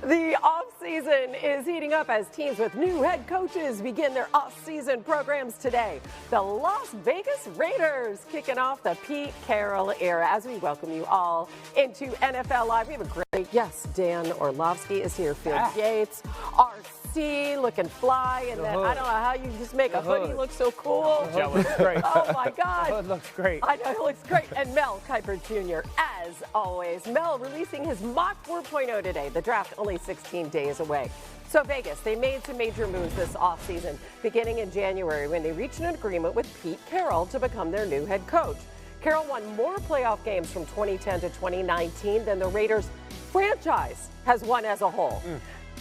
The offseason is heating up as teams with new head coaches begin their offseason programs today. The Las Vegas Raiders kicking off the Pete Carroll era as we welcome you all into NFL Live. We have a great guest. Dan Orlovsky is here. Field Yates, RC looking fly. And then I don't know how you just make a hoodie look so cool. Yeah, it looks great. Oh, my God. It looks great. I know, it looks great. And Mel Kiper Jr., as always. Mel releasing his mock 4.0 today. The draft only 16 days away. So Vegas, they made some major moves this offseason, beginning in January when they reached an agreement with Pete Carroll to become their new head coach. Carroll won more playoff games from 2010 to 2019 than the Raiders franchise has won as a whole.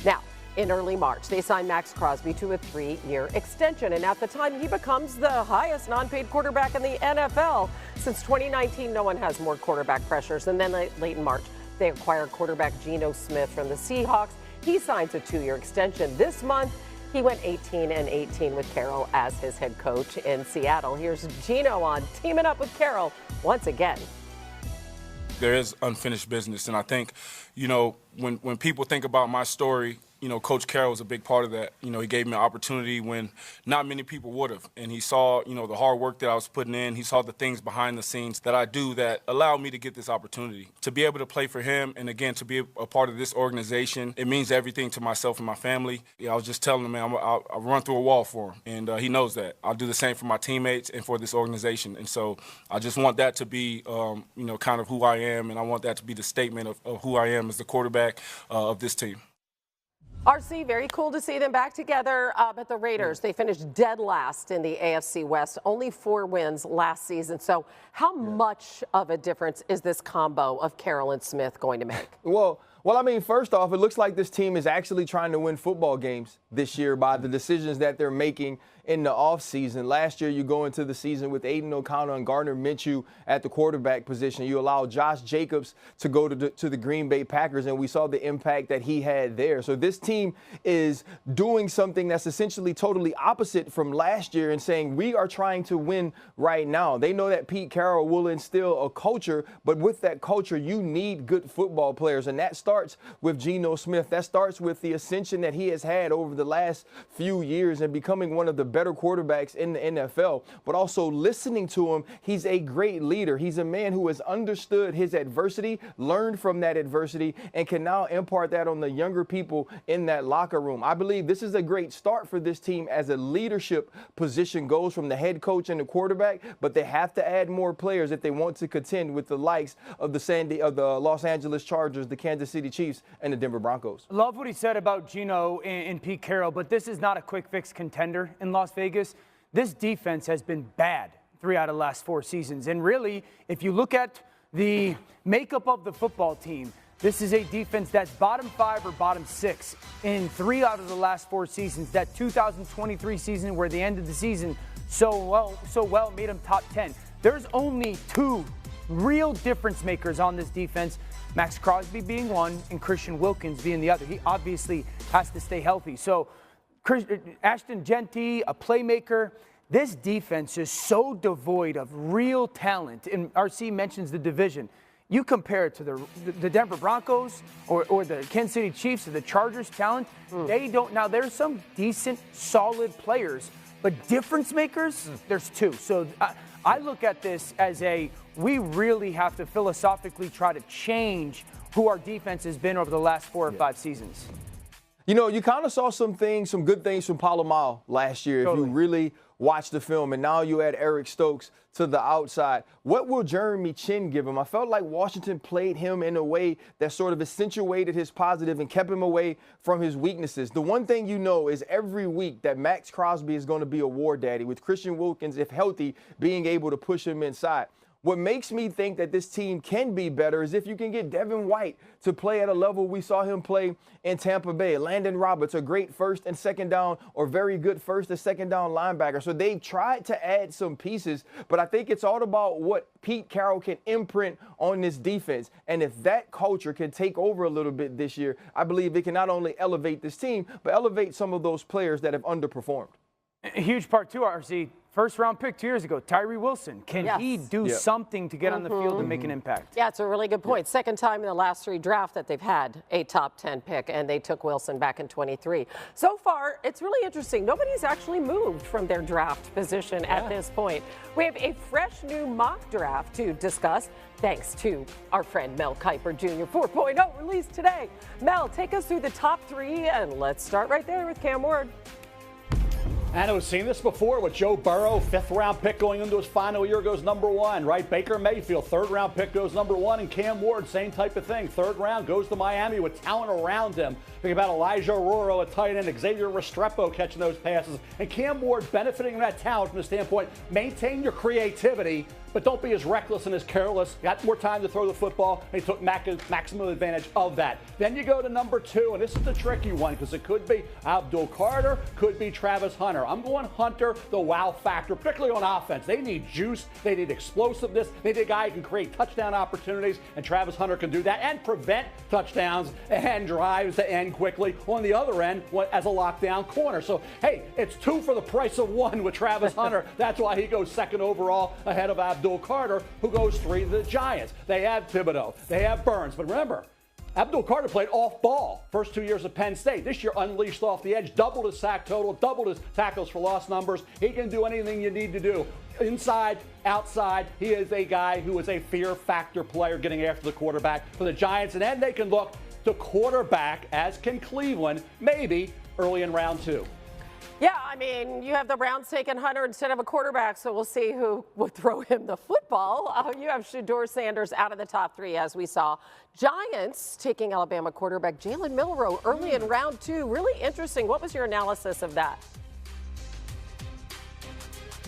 Now, in early March, they signed Max Crosby to a 3-year extension, and at the time, he becomes the highest non-paid quarterback in the NFL. Since 2019, no one has more quarterback pressures. And then late in March, they acquired quarterback Geno Smith from the Seahawks. He signs a 2-year extension. This month, he went 18-18 with Carroll as his head coach in Seattle. Here's Geno on teaming up with Carroll once again. There is unfinished business, and I think, you know, when people think about my story, you know, Coach Carroll was a big part of that. You know, he gave me an opportunity when not many people would have. And he saw, you know, the hard work that I was putting in. He saw the things behind the scenes that I do that allowed me to get this opportunity. To be able to play for him and, again, to be a part of this organization, it means everything to myself and my family. I was just telling him, man, I'll run through a wall for him. And he knows that. I'll do the same for my teammates and for this organization. And so I just want that to be, you know, kind of who I am. And I want that to be the statement of who I am as the quarterback of this team. RC, very cool to see them back together. But the Raiders, they finished dead last in the AFC West, only 4 wins last season. So how much of a difference is this combo of Carroll and Smith going to make? Well, I mean, first off, it looks like this team is actually trying to win football games this year by the decisions that they're making in the offseason. Last year, you go into the season with Aiden O'Connell and Gardner Minshew at the quarterback position. You allow Josh Jacobs to go to the Green Bay Packers, and we saw the impact that he had there. So this team is doing something that's essentially totally opposite from last year and saying we are trying to win right now. They know that Pete Carroll will instill a culture, but with that culture, you need good football players, and that starts with Geno Smith. That starts with the ascension that he has had over the last few years and becoming one of the better quarterbacks in the NFL, but also listening to him. He's a great leader. He's a man who has understood his adversity, learned from that adversity, and can now impart that on the younger people in that locker room. I believe this is a great start for this team as a leadership position goes from the head coach and the quarterback, but they have to add more players if they want to contend with the likes of the Los Angeles Chargers, the Kansas City Chiefs, and the Denver Broncos. Love what he said about Geno and Pete Carroll, but this is not a quick fix contender in Las Vegas. This defense has been bad 3 out of the last 4 seasons. And really, if you look at the makeup of the football team, this is a defense that's bottom 5 or bottom 6 in 3 out of the last 4 seasons. That 2023 season where they ended the season so well made them top 10. There's only 2 real difference makers on this defense, Max Crosby being one and Christian Wilkins being the other. He obviously has to stay healthy. So Ashton Genty, a playmaker. This defense is so devoid of real talent. And RC mentions the division. You compare it to the Denver Broncos or the Kansas City Chiefs or the Chargers talent. They don't. Now, there's some decent, solid players, but difference makers, there's 2. So I look at this as we really have to philosophically try to change who our defense has been over the last 4 or 5 seasons. You know, you kind of saw some good things from Palomar last year if you really watch the film, and now you add Eric Stokes to the outside. What will Jeremy Chin give him? I felt like Washington played him in a way that sort of accentuated his positive and kept him away from his weaknesses. The one thing you know is every week that Max Crosby is going to be a war daddy, with Christian Wilkins, if healthy, being able to push him inside. What makes me think that this team can be better is if you can get Devin White to play at a level we saw him play in Tampa Bay. Landon Roberts, a great first and second down or very good first and second down linebacker. So they've tried to add some pieces, but I think it's all about what Pete Carroll can imprint on this defense. And if that culture can take over a little bit this year, I believe it can not only elevate this team, but elevate some of those players that have underperformed. A huge part, too, RC, first-round pick 2 years ago, Tyree Wilson. Can he do something to get on the field and make an impact? Yeah, it's a really good point. Second time in the last 3 drafts that they've had a top 10 pick, and they took Wilson back in 23. So far, it's really interesting. Nobody's actually moved from their draft position at this point. We have a fresh new mock draft to discuss, thanks to our friend Mel Kiper Jr. 4.0 released today. Mel, take us through the top 3, and let's start right there with Cam Ward. And we've seen this before with Joe Burrow, 5th-round pick going into his final year, goes number 1, right? Baker Mayfield, 3rd-round pick, goes number 1. And Cam Ward, same type of thing. 3rd round, goes to Miami with talent around him. Think about Elijah Arroyo at tight end, Xavier Restrepo catching those passes. And Cam Ward benefiting from that talent from the standpoint, maintain your creativity, but don't be as reckless and as careless. Got more time to throw the football. They took maximum advantage of that. Then you go to number 2, and this is the tricky one because it could be Abdul Carter, could be Travis Hunter. I'm going Hunter, the wow factor, particularly on offense. They need juice. They need explosiveness. They need a guy who can create touchdown opportunities, and Travis Hunter can do that and prevent touchdowns and drives to end quickly on the other end as a lockdown corner. So, hey, it's 2 for the price of 1 with Travis Hunter. That's why he goes 2nd overall ahead of Abdul Carter, who goes 3 to the Giants. They have Thibodeau. They have Burns. But remember, Abdul Carter played off ball first 2 years at Penn State. This year, unleashed off the edge, doubled his sack total, doubled his tackles for loss numbers. He can do anything you need to do. Inside, outside, he is a guy who is a fear factor player getting after the quarterback for the Giants. And then they can look to quarterback, as can Cleveland, maybe early in round 2. Yeah, I mean, you have the Browns taking Hunter instead of a quarterback, so we'll see who would throw him the football. You have Shedeurs Sanders out of the top 3, as we saw. Giants taking Alabama quarterback Jalen Milroe early in round 2. Really interesting. What was your analysis of that?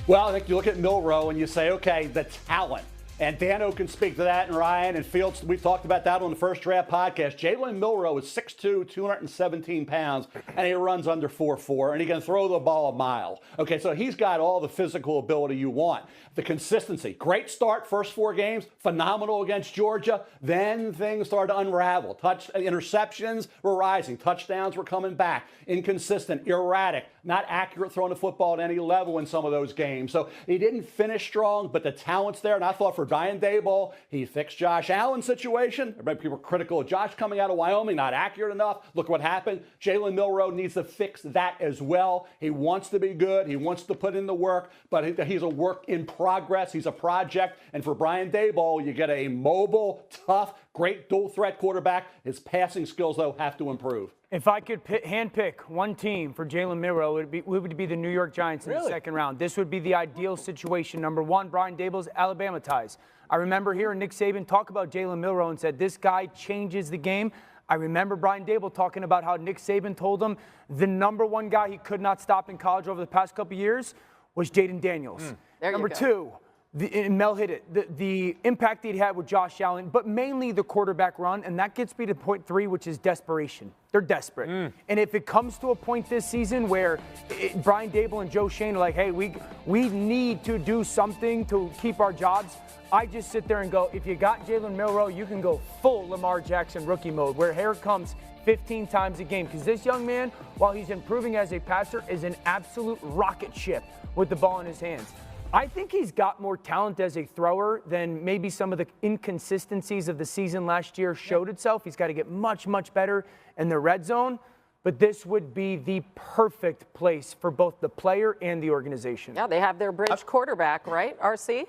Well, I think you look at Milroe and you say, okay, the talent. And Dano can speak to that, and Ryan and Fields. We've talked about that on the First Draft podcast. Jalen Milroe is 6'2", 217 pounds, and he runs under 4.4, and he can throw the ball a mile. Okay, so he's got all the physical ability you want. The consistency. Great start, first 4 games. Phenomenal against Georgia. Then things started to unravel. Interceptions were rising. Touchdowns were coming back. Inconsistent, erratic, not accurate throwing the football at any level in some of those games. So he didn't finish strong, but the talent's there. And I thought for Brian Daboll, he fixed Josh Allen's situation. People were critical of Josh coming out of Wyoming, not accurate enough. Look what happened. Jalen Milroe needs to fix that as well. He wants to be good. He wants to put in the work, but he's a work in progress. He's a project. And for Brian Daboll, you get a mobile, tough, great dual threat quarterback. His passing skills, though, have to improve. If I could handpick one team for Jalen Milroe, it would be the New York Giants in the 2nd round. This would be the ideal situation. Number 1, Brian Daboll's Alabama ties. I remember hearing Nick Saban talk about Jalen Milroe and said, this guy changes the game. I remember Brian Daboll talking about how Nick Saban told him the number 1 guy he could not stop in college over the past couple of years was Jayden Daniels. Number 2, and Mel hit it, the impact he'd had with Josh Allen, but mainly the quarterback run, and that gets me to point 3, which is desperation. They're desperate. And if it comes to a point this season where Brian Daboll and Joe Shane are like, hey, we need to do something to keep our jobs, I just sit there and go, if you got Jalen Milroe, you can go full Lamar Jackson rookie mode, where hair comes 15 times a game. Because this young man, while he's improving as a passer, is an absolute rocket ship with the ball in his hands. I think he's got more talent as a thrower than maybe some of the inconsistencies of the season last year showed itself. He's got to get much, much better in the red zone. But this would be the perfect place for both the player and the organization. Yeah, they have their bridge quarterback, right, RC?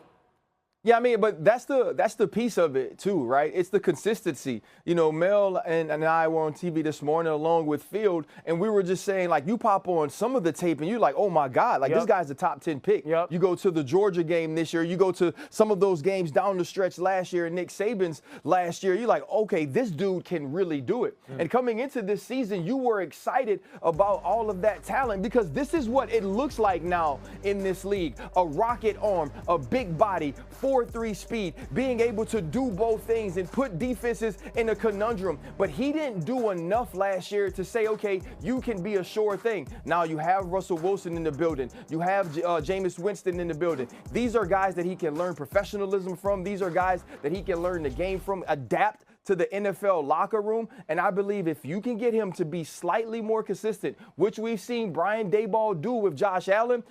Yeah, I mean, but that's the piece of it too, right? It's the consistency. You know, Mel and I were on TV this morning along with Field, and we were just saying, like, you pop on some of the tape and you're like, oh my God, like this guy's a top 10 pick. You go to the Georgia game this year, you go to some of those games down the stretch last year, Nick Saban's last year, you're like, okay, this dude can really do it. And coming into this season, you were excited about all of that talent because this is what it looks like now in this league. A rocket arm, a big body, 4.3 speed, being able to do both things and put defenses in a conundrum. But he didn't do enough last year to say, okay, you can be a sure thing. Now you have Russell Wilson in the building. You have Jameis Winston in the building. These are guys that he can learn professionalism from. These are guys that he can learn the game from, adapt to the NFL locker room. And I believe if you can get him to be slightly more consistent, which we've seen Brian Daboll do with Josh Allen,